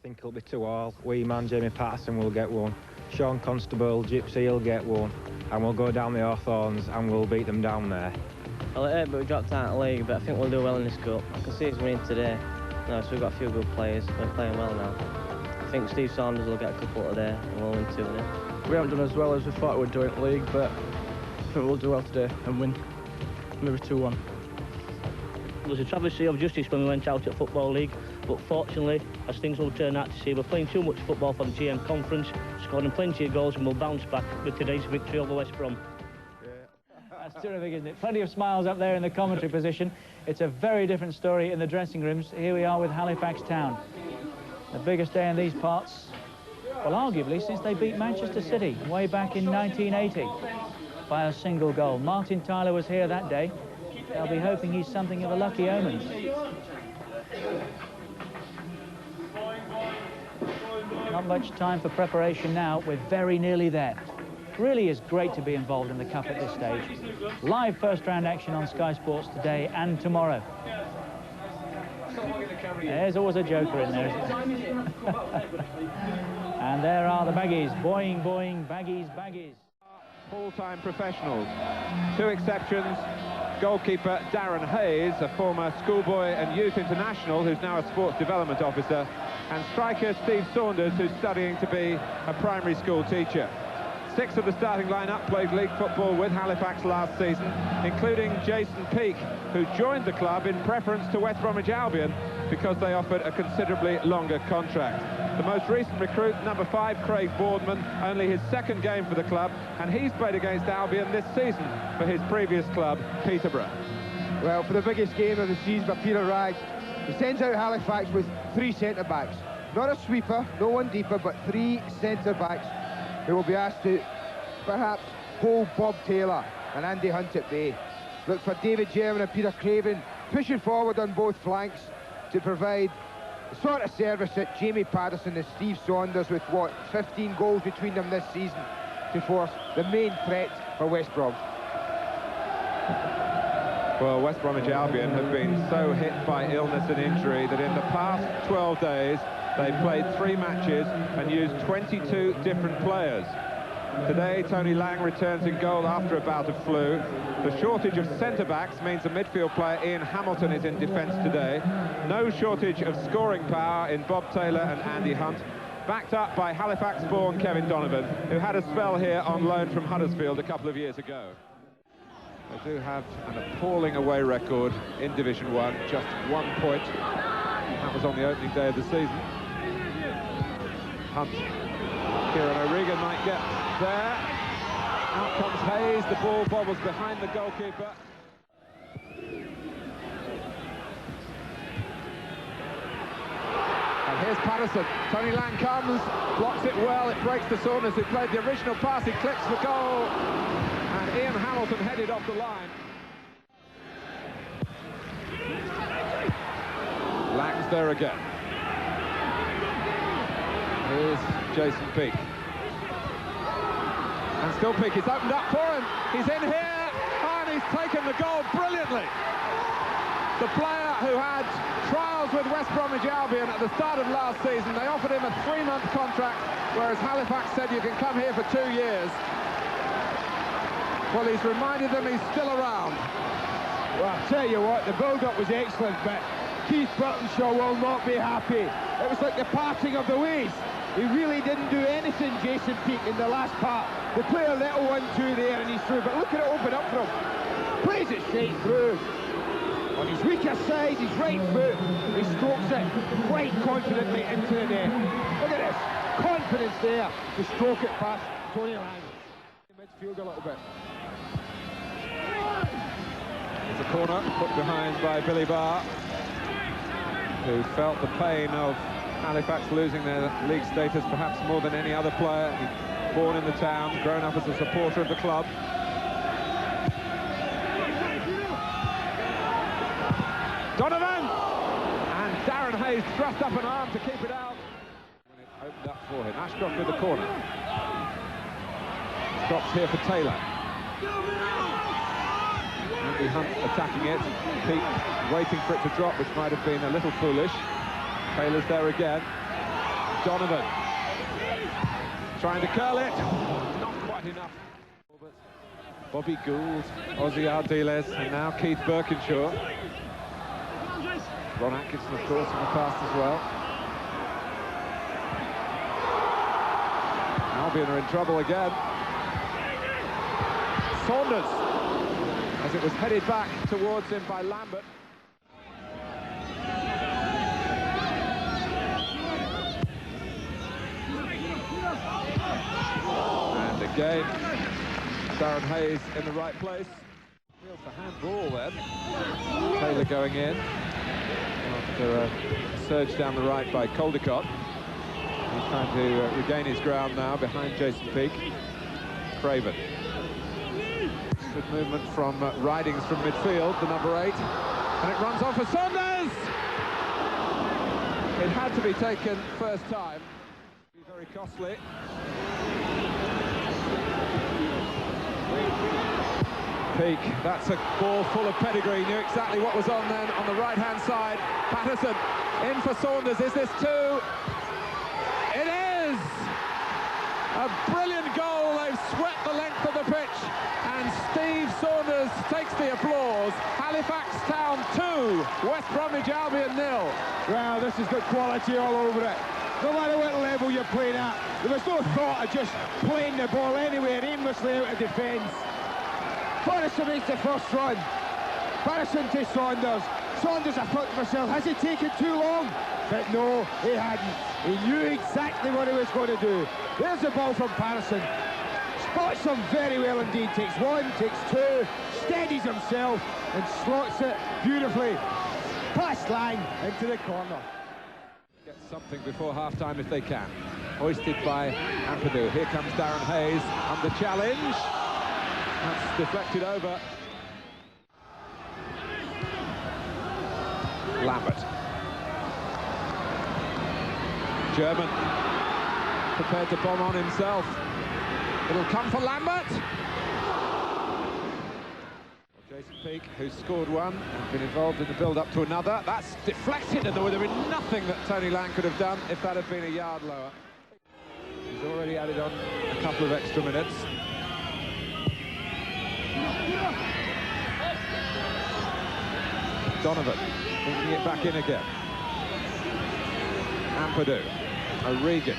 think it'll be 2-2. Wee man Jamie Patterson will get one. Sean Constable, Gypsy, he'll get one. And we'll go down the Hawthorns and we'll beat them down there. Well, it hurt, but we dropped out of the league, but I think we'll do well in this cup. I can see it's winning today. No, so we've got a few good players. We're playing well now. I think Steve Saunders will get a couple today and we'll win 2-0. We haven't done as well as we thought we'd do in the league, but I think we'll do well today and win. Maybe 2-1. It was a travesty of justice when we went out at Football League, but fortunately, as things will turn out to see, we're playing too much football for the GM Conference, scoring plenty of goals, and we'll bounce back with today's victory over West Brom. That's terrific, isn't it? Plenty of smiles up there in the commentary position. It's a very different story in the dressing rooms. Here we are with Halifax Town. The biggest day in these parts, well, arguably, since they beat Manchester City way back in 1980 by a single goal. Martin Tyler was here that day. They'll be hoping he's something of a lucky omen. Not much time for preparation now. We're very nearly there. Really is great to be involved in the Cup at this stage. Live first-round action on Sky Sports today and tomorrow. There's always a joker in there, isn't there? And there are the Baggies. Boing, boing, Baggies, Baggies. Full-time professionals. 2 exceptions. Goalkeeper Darren Hayes, a former schoolboy and youth international who's now a sports development officer, and striker Steve Saunders, who's studying to be a primary school teacher. 6 of the starting lineup played league football with Halifax last season, including Jason Peake, who joined the club in preference to West Bromwich Albion because they offered a considerably longer contract. The most recent recruit, number 5, Craig Boardman, only his 2nd game for the club, and he's played against Albion this season for his previous club, Peterborough. Well, for the biggest game of the season by Peter Wright, he sends out Halifax with 3 centre-backs. Not a sweeper, no one deeper, but 3 centre-backs who will be asked to perhaps hold Bob Taylor and Andy Hunt at bay. Look for David German and Peter Craven pushing forward on both flanks to provide the sort of service that Jamie Patterson and Steve Saunders, with what, 15 goals between them this season, to force the main threat for West Brom. Well, West Bromwich Albion have been so hit by illness and injury that in the past 12 days they've played 3 matches and used 22 different players. Today, Tony Lang returns in goal after a bout of flu. The shortage of centre-backs means the midfield player Ian Hamilton is in defence today. No shortage of scoring power in Bob Taylor and Andy Hunt, backed up by Halifax-born Kevin Donovan, who had a spell here on loan from Huddersfield a couple of years ago. They do have an appalling away record in Division 1, just 1 point. That was on the opening day of the season. Hunt. Kieran O Regan might get there. Out comes Hayes. The ball bobbles behind the goalkeeper. And here's Patterson. Tony Lang comes, blocks it well. It breaks to Saunders, who played the original pass. He clicks for goal. And Ian Hamilton headed off the line. Lang's there again. Here's Jason Peake. And still Peake, it's opened up for him. He's in here, and he's taken the goal brilliantly. The player who had trials with West Bromwich Albion at the start of last season, they offered him a 3-month contract, whereas Halifax said you can come here for 2 years. Well, he's reminded them he's still around. Well, I'll tell you what, the build-up was excellent, but Keith Burtonshaw will not be happy. It was like the parting of the ways. He really didn't do anything, Jason Peake, in the last part. They play a little 1-2 there and he's through, but look at it open up for him. Plays it straight through. On his weaker side, his right foot, he strokes it quite confidently into the net. Look at this, confidence there to stroke it past Tony Lang. Midfield a little bit. It's a corner put behind by Billy Barr, who felt the pain of Halifax losing their league status perhaps more than any other player. He's born in the town, grown up as a supporter of the club. Donovan! And Darren Hayes thrust up an arm to keep it out. When it opened up for him. Ashcroft with the corner. Stops here for Taylor. Andy Hunt attacking it. Peake waiting for it to drop, which might have been a little foolish. Taylor's there again. Donovan trying to curl it, not quite enough. Bobby Gould, Ozzy Ardiles, and now Keith Birkinshaw. Ron Atkinson, of course, in the past as well. Albion are in trouble again. Saunders, as it was headed back towards him by Lambert. And again, Darren Hayes in the right place. Feels the handball then. Taylor going in after a surge down the right by Caldecott. He's trying to regain his ground now behind Jason Peake. Craven. Good movement from Ridings from midfield, the number 8. And it runs on for Saunders! It had to be taken first time. Very costly. Peake, that's a ball full of pedigree, knew exactly what was on then on the right-hand side. Patterson in for Saunders, is this 2? It is! A brilliant goal, they've swept the length of the pitch, and Steve Saunders takes the applause. Halifax Town 2, West Bromwich Albion 0. Well, this has got quality all over it. No matter what level you're playing at, there was no thought of just playing the ball anywhere aimlessly out of defence. Patterson makes the first run. Patterson to Saunders. Saunders, I thought to myself, has he taken too long? But no, he hadn't. He knew exactly what he was going to do. There's the ball from Patterson. Spots him very well indeed. Takes 1, takes 2, steadies himself and slots it beautifully. Past line into the corner. Get something before half-time if they can. Hoisted by Ampadu. Here comes Darren Hayes under challenge. That's deflected over. Lambert. German prepared to bomb on himself. It'll come for Lambert. Jason Peake, who's scored one and been involved in the build-up to another. That's deflected, and there would have been nothing that Tony Lang could have done if that had been a yard lower. He's already added on a couple of extra minutes. Donovan bringing it back in again. Ampadu. O Regan.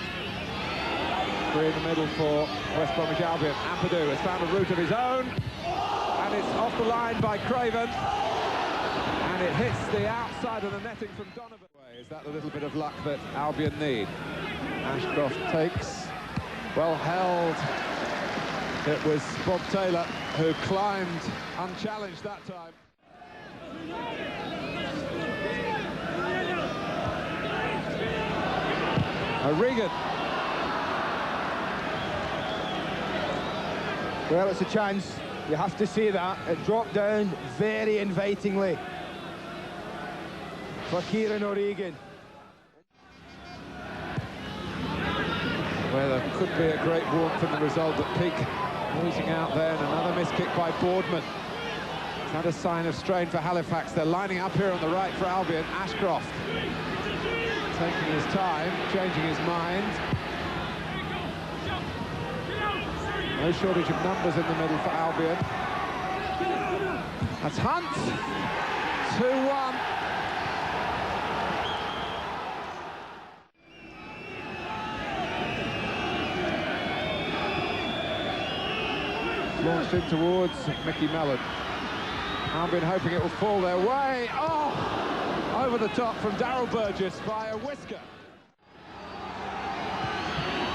Free in the middle for West Bromwich Albion. Ampadu has found a route of his own. And it's off the line by Craven. And it hits the outside of the netting from Donovan. Is that the little bit of luck that Albion need? Ashcroft takes. Well held. It was Bob Taylor who climbed unchallenged that time. O Regan. Well, it's a chance. You have to say that. It dropped down very invitingly for Kieran O Regan. Well, there could be a great warmth in the result, but Peake losing out there, and another miss kick by Boardman. It's had a sign of strain for Halifax. They're lining up here on the right for Albion. Ashcroft taking his time, changing his mind. No shortage of numbers in the middle for Albion. That's Hunt. 2-1. Launched in towards Mickey Mellon. Albion hoping it will fall their way. Oh! Over the top from Darryl Burgess by a whisker.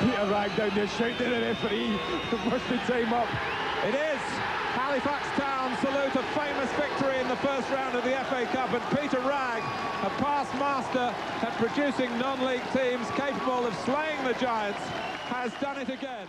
Peter Ragg down there shouting at the referee. Must be time up. It is. Halifax Town salute a famous victory in the first round of the FA Cup, and Peter Ragg, a past master at producing non-league teams capable of slaying the Giants, has done it again.